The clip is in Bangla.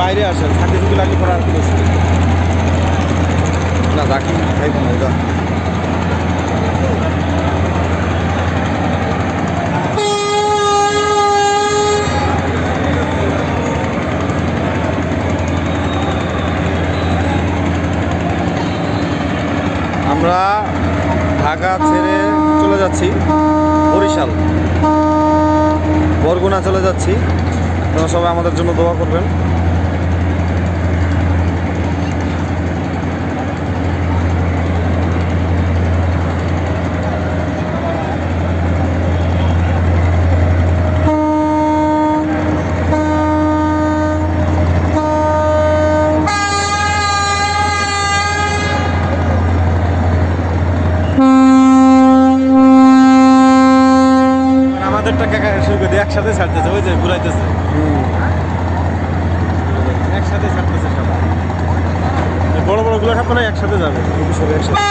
বাইরে আসেন, থাকি থাকি লাগলে পরে আর কোনো অসুবিধা নেই। না রাখি খাইব না এটা। আমরা ঢাকা ছেড়ে চলে যাচ্ছি বরিশাল, বরগুনা চলে যাচ্ছি। আপনারা সবাই আমাদের জন্য দোয়া করবেন। আমাদেরটা কাকা শুরু করে দিয়ে একসাথে ছাড়তেছে, ওই যে ঘুরাইতেছে, একসাথে ছাড়তেছে সব। বড় বড় গুলো থাকবে না, একসাথে যাবে, সবাই একসাথে।